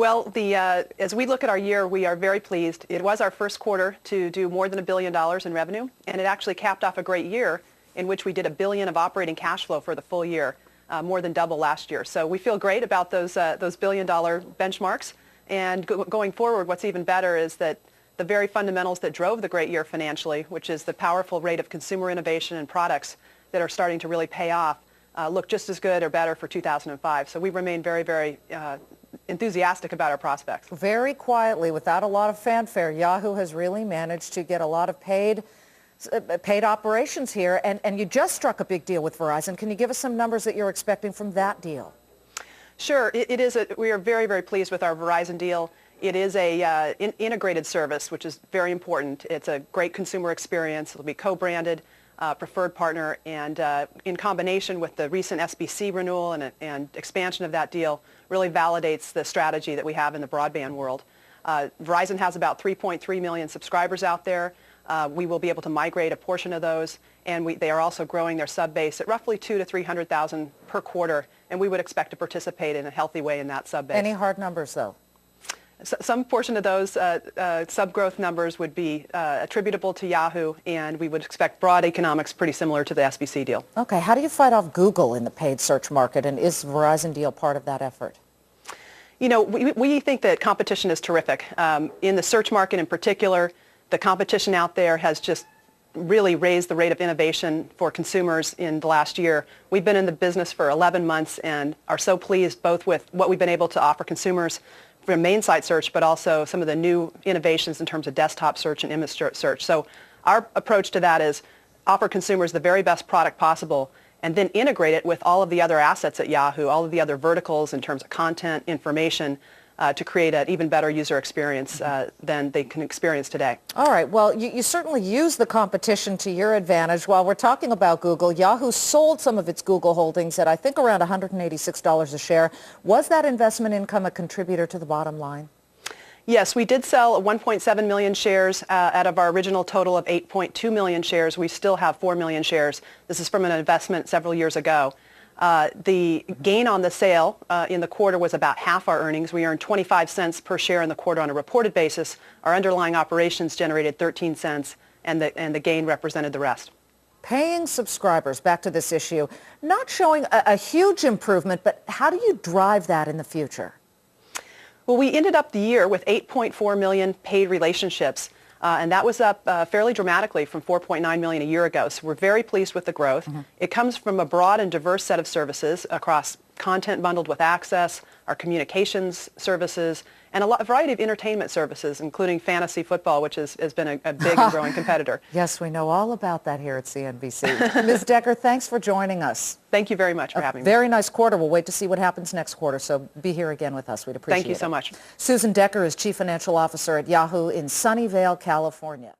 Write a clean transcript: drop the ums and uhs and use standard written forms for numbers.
Well, as we look at our year, we are very pleased. It was our first quarter to do more than $1 billion in revenue, and it actually capped off a great year in which we did $1 billion of operating cash flow for the full year, more than double last year. So we feel great about those billion-dollar benchmarks. And going forward, what's even better is that the very fundamentals that drove the great year financially, which is the powerful rate of consumer innovation and products that are starting to really pay off, look just as good or better for 2005. So we remain very, very enthusiastic about our prospects. Very quietly, without a lot of fanfare, Yahoo has really managed to get a lot of paid operations here, and you just struck a big deal with Verizon. Can you give us some numbers that you're expecting from that deal? Sure. We are very, very pleased with our Verizon deal. It is a integrated service, which is very important. It's a great consumer experience. It'll be co-branded, preferred partner, and in combination with the recent SBC renewal and expansion of that deal, really validates the strategy that we have in the broadband world. Verizon has about 3.3 million subscribers out there. We will be able to migrate a portion of those, and they are also growing their sub base at roughly 200,000 to 300,000 per quarter, and we would expect to participate in a healthy way in that sub base. Any hard numbers, though? Some portion of those sub-growth numbers would be attributable to Yahoo, and we would expect broad economics pretty similar to the SBC deal. Okay. How do you fight off Google in the paid search market, and is the Verizon deal part of that effort? You know, we think that competition is terrific. In the search market in particular, the competition out there has just really raised the rate of innovation for consumers in the last year. We've been in the business for 11 months and are so pleased both with what we've been able to offer consumers from main site search, but also some of the new innovations in terms of desktop search and image search. So our approach to that is offer consumers the very best product possible and then integrate it with all of the other assets at Yahoo, all of the other verticals in terms of content, information, to create an even better user experience than they can experience today. All right. Well, you certainly use the competition to your advantage. While we're talking about Google, Yahoo sold some of its Google holdings at, I think, around $186 a share. Was that investment income a contributor to the bottom line? Yes, we did sell 1.7 million shares out of our original total of 8.2 million shares. We still have 4 million shares. This is from an investment several years ago. The gain on the sale in the quarter was about half our earnings. We earned 25 cents per share in the quarter on a reported basis. Our underlying operations generated 13 cents, and the gain represented the rest. Paying subscribers, back to this issue, not showing a huge improvement, but how do you drive that in the future? Well, we ended up the year with 8.4 million paid relationships. And that was up fairly dramatically from 4.9 million a year ago. So we're very pleased with the growth. It comes from a broad and diverse set of services across content bundled with access, our communications services, and a variety of entertainment services, including fantasy football, which has been a big and growing competitor. Yes, we know all about that here at CNBC. Ms. Decker, thanks for joining us. Thank you very much for having me. Very nice quarter. We'll wait to see what happens next quarter, so be here again with us. We'd appreciate it. Thank you so much. Susan Decker is Chief Financial Officer at Yahoo in Sunnyvale, California.